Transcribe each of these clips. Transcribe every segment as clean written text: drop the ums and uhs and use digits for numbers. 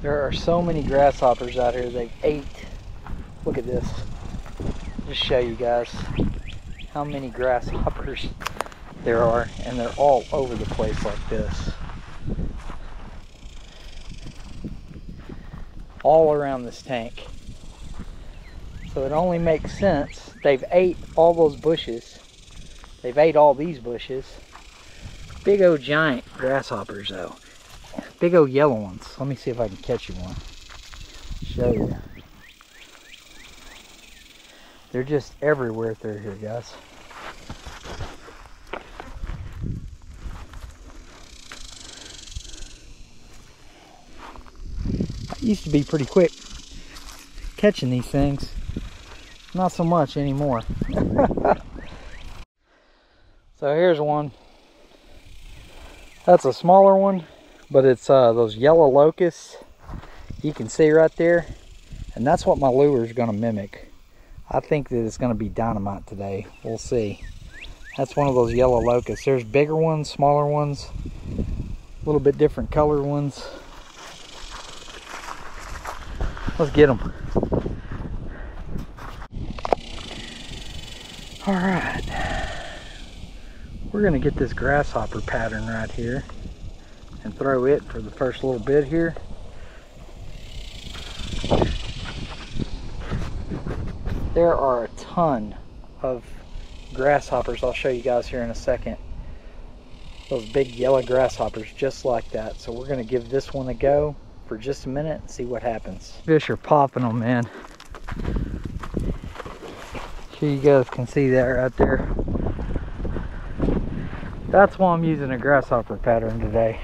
There are so many grasshoppers out here. They've ate. Look at this. Just show you guys how many grasshoppers there are, and they're all over the place like this. All around this tank. So it only makes sense. They've ate all those bushes. They've ate all these bushes. Big old giant grasshoppers though. Big old yellow ones. Let me see if I can catch you one. Show you. They're just everywhere through here, guys. I used to be pretty quick catching these things. Not so much anymore. So here's one. That's a smaller one, but it's those yellow locusts you can see right there, and that's what my lure is going to mimic. I think that it's going to be dynamite today. We'll see. That's one of those yellow locusts. There's bigger ones, smaller ones, a little bit different color ones. Let's get them. All right. We're going to get this grasshopper pattern right here and throw it for the first little bit here. There are a ton of grasshoppers. I'll show you guys here in a second. Those big yellow grasshoppers just like that. So we're going to give this one a go for just a minute and see what happens. Fish are popping them, man. Sure you guys can see that right there. That's why I'm using a grasshopper pattern today.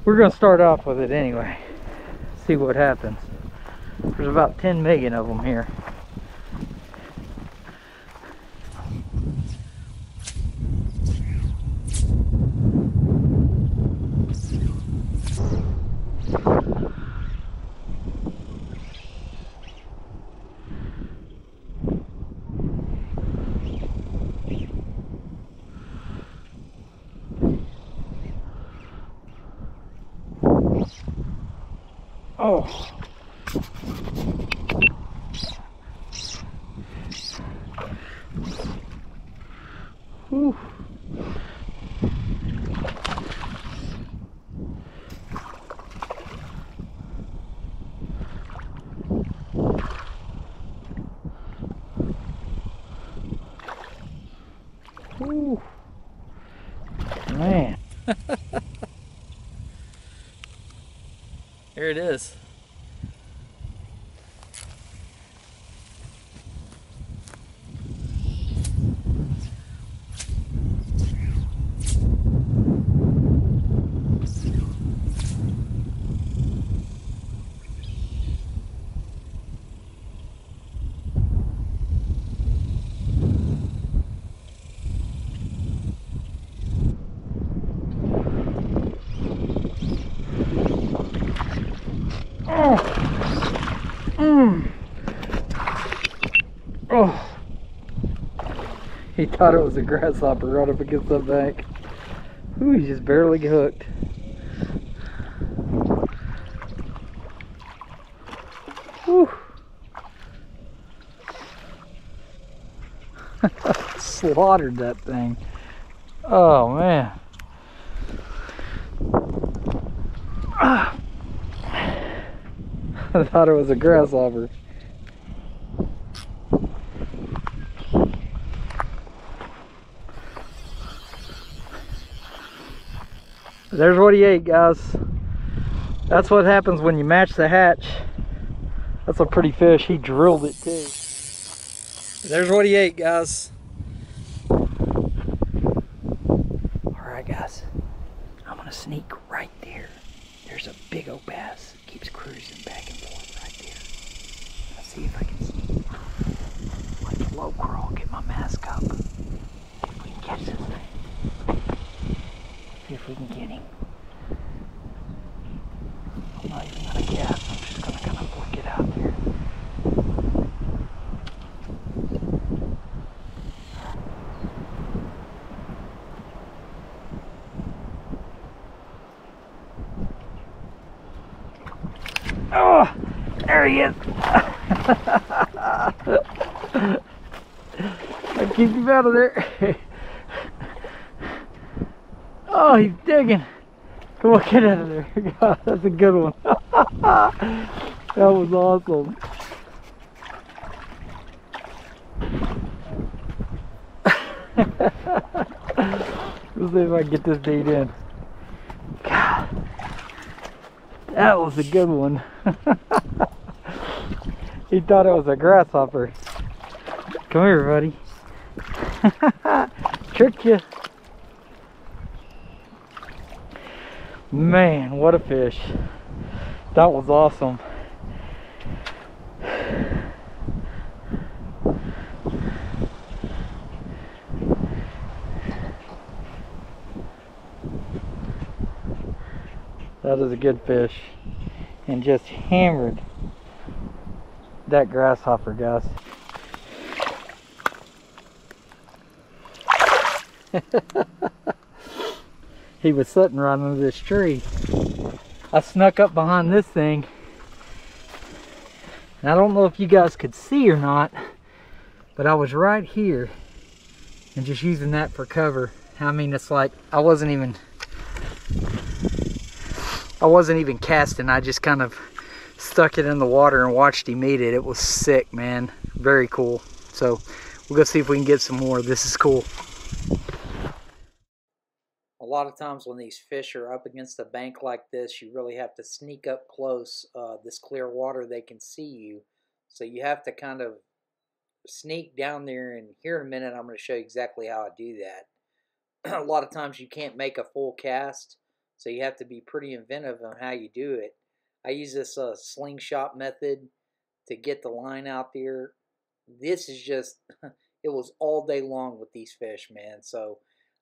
We're going to start off with it anyway. See what happens. There's about 10 million of them here. Oh. Whew. Ooh. Man. Here it is. Oh, he thought it was a grasshopper right up against the bank. Ooh, he just barely hooked. Whew. Slaughtered that thing. Oh man. I thought it was a grasshopper. There's what he ate, guys. That's what happens when you match the hatch. That's a pretty fish. He drilled it too. There's what he ate, guys. Alright guys, I'm gonna sneak right there. There's a big old bass. Keeps cruising back and forth right there. Let's see if I can sneak. Like a low crawl, get my mask up. See if we can catch this thing. See if we can get him. I'm not even gonna cast, I'm just gonna kind of flick it out there. Oh, there he is. I keep him out of there. Oh, he's digging. Come on, get out of there. God, that's a good one. That was awesome. Let's see if I can get this bait in. God, that was a good one. He thought it was a grasshopper. Come here, buddy. Tricked you. Man, what a fish. That was awesome. That is a good fish. And just hammered that grasshopper, guys. He was sitting right under this tree. I snuck up behind this thing. And I don't know if you guys could see or not, but I was right here and just using that for cover. I mean, it's like I wasn't even casting. I just kind of stuck it in the water and watched him eat it. It was sick, man. Very cool. So we'll go see if we can get some more. This is cool. A lot of times when these fish are up against a bank like this, you really have to sneak up close. This clear water, they can see you. So you have to kind of sneak down there, and here in a minute I'm going to show you exactly how I do that. A lot of times you can't make a full cast, so you have to be pretty inventive on how you do it. I use this slingshot method to get the line out there. This is just, it was all day long with these fish, man. So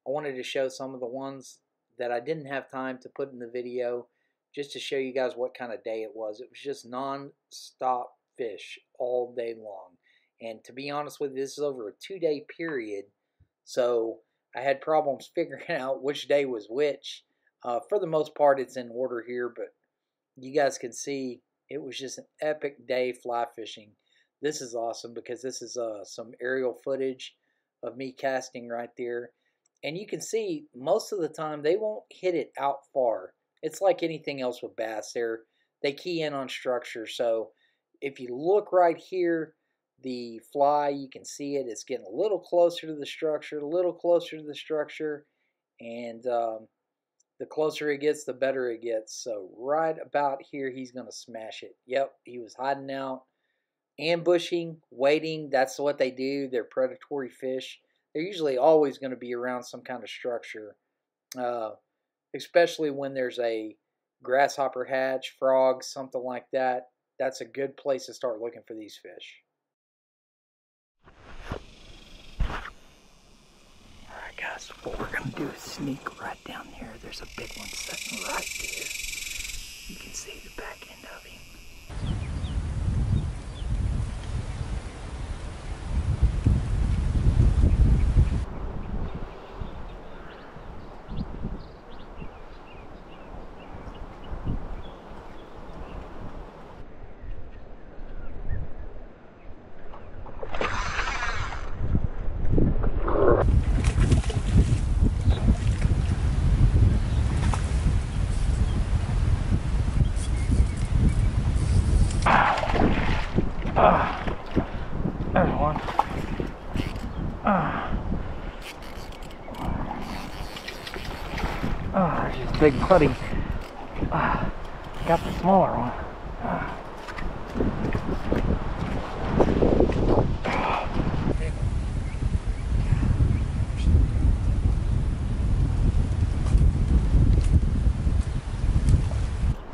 I wanted to show some of the ones that I didn't have time to put in the video, just to show you guys what kind of day it was. It was just non-stop fish all day long. And to be honest with you, this is over a 2-day period, so I had problems figuring out which day was which. For the most part, it's in order here, but you guys can see it was just an epic day fly fishing. This is awesome because this is some aerial footage of me casting right there. And you can see most of the time they won't hit it out far. It's like anything else with bass. They key in on structure. So if you look right here, the fly, you can see it. It's getting a little closer to the structure, a little closer to the structure. And the closer it gets, the better it gets. So right about here, he's going to smash it. Yep, he was hiding out, ambushing, waiting. That's what they do. They're predatory fish. They're usually always going to be around some kind of structure, especially when there's a grasshopper hatch, frogs, something like that. That's a good place to start looking for these fish. Alright guys, what we're going to do is sneak right down there. There's a big one sitting right there. You can see the back end of him. There's one. There's this big buddy. Got the smaller one.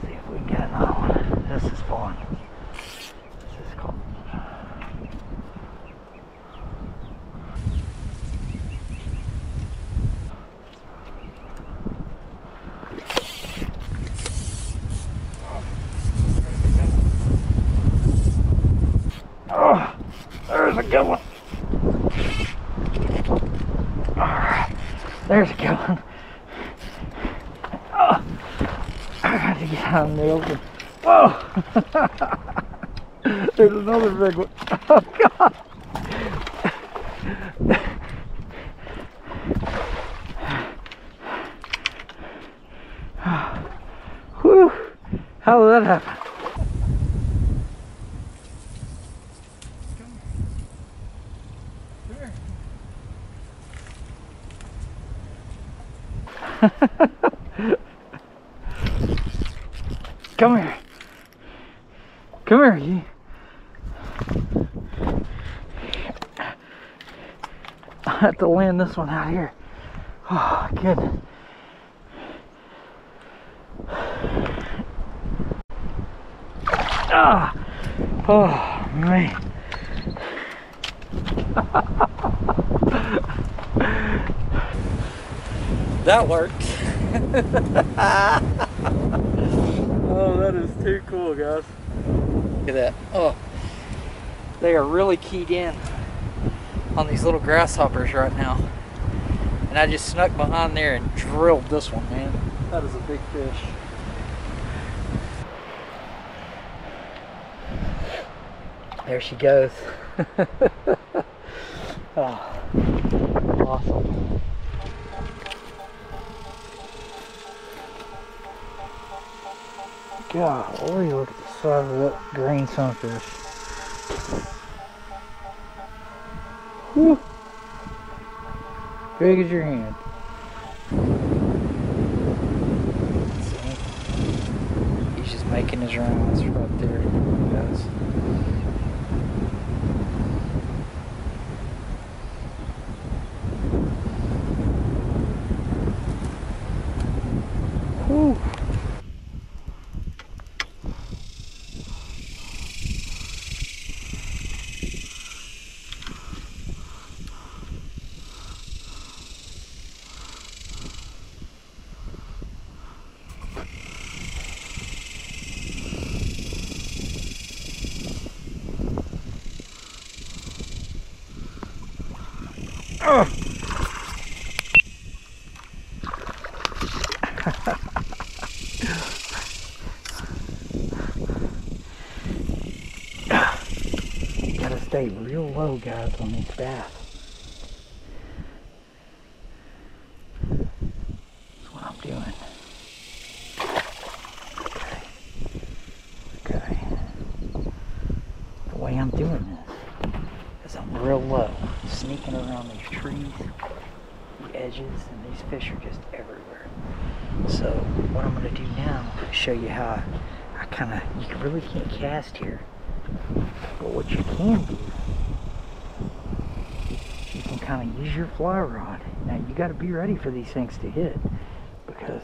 See if we can get another one. This is fun. This is cool. Oh, there's a good one. Alright, there's a good one. Oh, I got to get out in the open. Whoa! There's another big one. Oh, God. Whew. How did that happen? Come here. Come here, you. I have to land this one out here. Oh, goodness. Ah. Oh, man. That worked. Oh, that is too cool, guys. Look at that. Oh, they are really keyed in on these little grasshoppers right now. And I just snuck behind there and drilled this one, man. That is a big fish. There she goes. Oh, awesome. Golly, look at the size of that green sunfish. Whew. Big as your hand. See? He's just making his rounds right there, guys. Whew. Oh. Gotta stay real low, guys, on these bass. That's what I'm doing. Okay. The way I'm doing this is I'm real low, sneaking around these trees, the edges, and these fish are just everywhere. So what I'm going to do now is show you how I kind of, you really can't cast here, but what you can do, you can kind of use your fly rod. Now you got to be ready for these things to hit because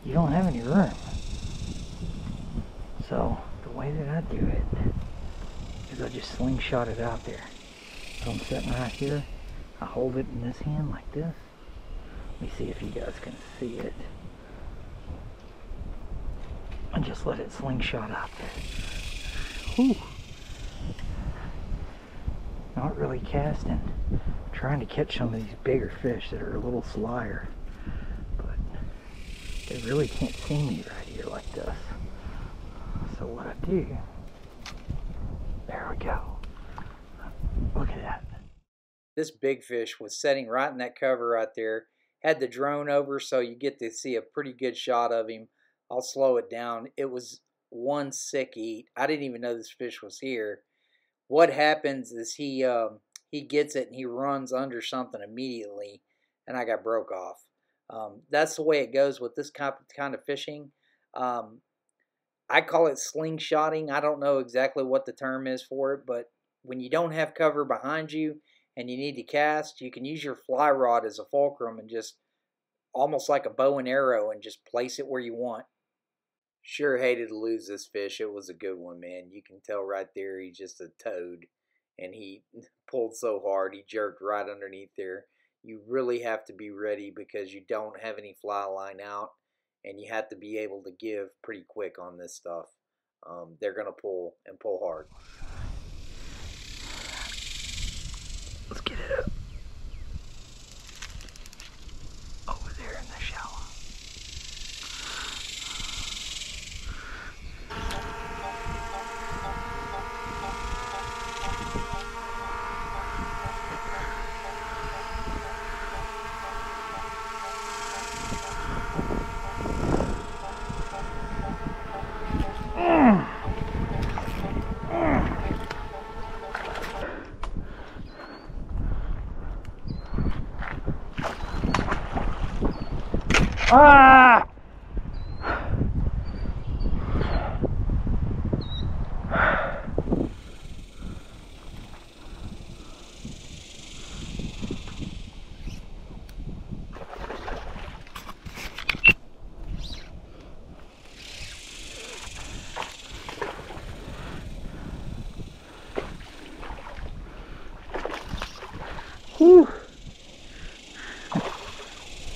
you don't have any room. So the way that I do it is I just slingshot it out there. So I'm sitting right here, I hold it in this hand like this. Let me see if you guys can see it. And just let it slingshot out there. Whew. Not really casting. Trying to catch some of these bigger fish that are a little slyer. But they really can't see me right here like this. So what I do, there we go. Look at that. This big fish was sitting right in that cover right there. Had the drone over so you get to see a pretty good shot of him. I'll slow it down. It was one sick eat. I didn't even know this fish was here. What happens is he gets it and he runs under something immediately, and I got broke off. That's the way it goes with this kind of fishing. I call it slingshotting. I don't know exactly what the term is for it, but when you don't have cover behind you and you need to cast, you can use your fly rod as a fulcrum and just almost like a bow and arrow and just place it where you want. Sure hated to lose this fish. It was a good one, man. You can tell right there he's just a toad, and he pulled so hard he jerked right underneath there. You really have to be ready because you don't have any fly line out, and you have to be able to give pretty quick on this stuff. They're going to pull and pull hard. Let's get it up. Over there in the shallow. Ah! Whew.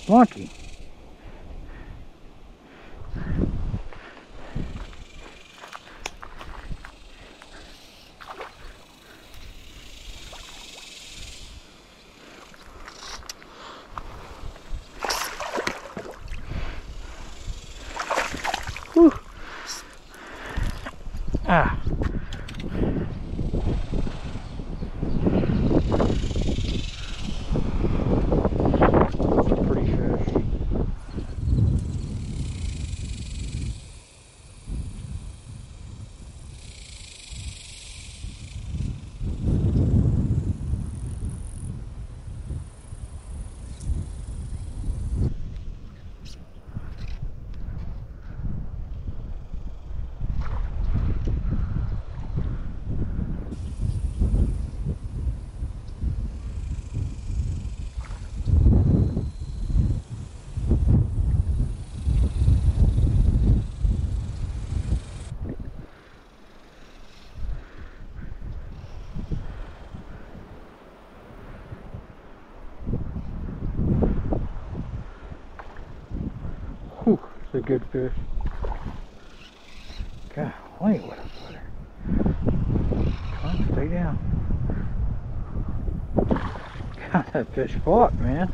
Monkey. Whew. Ah. Pretty fish. Whew, it's a good fish. Golly, what a footer. Come on, stay down. God, that fish fought, man.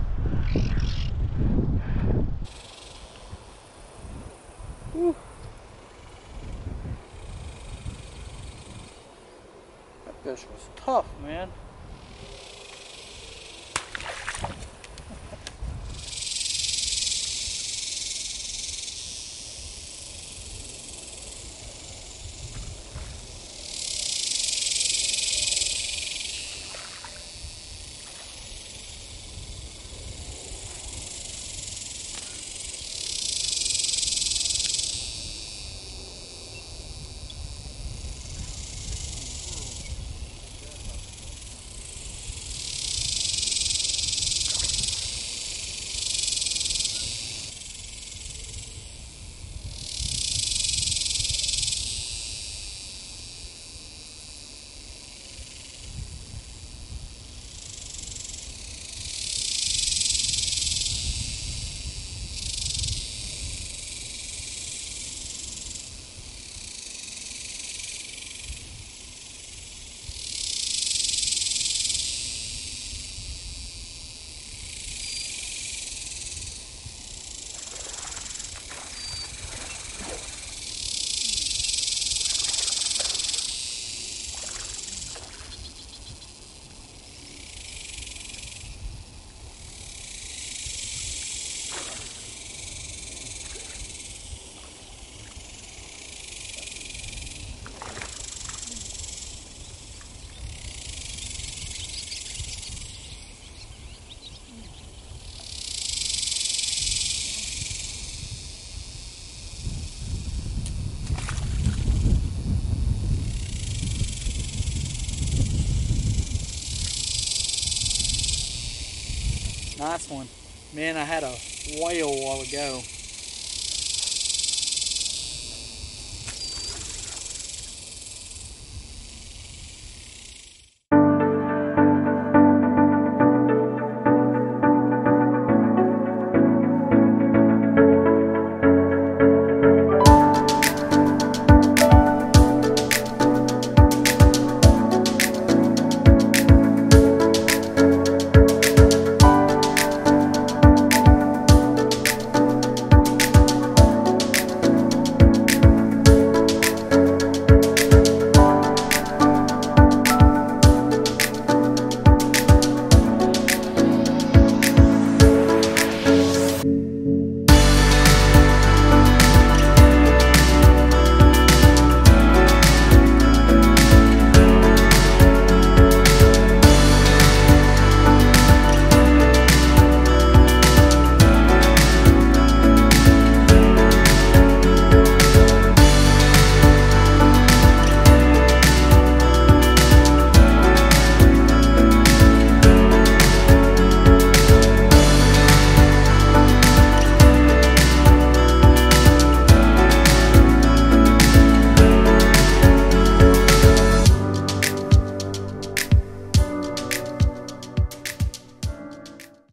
Whew. That fish was tough, man. Nice one. Man, I had a whale a while ago.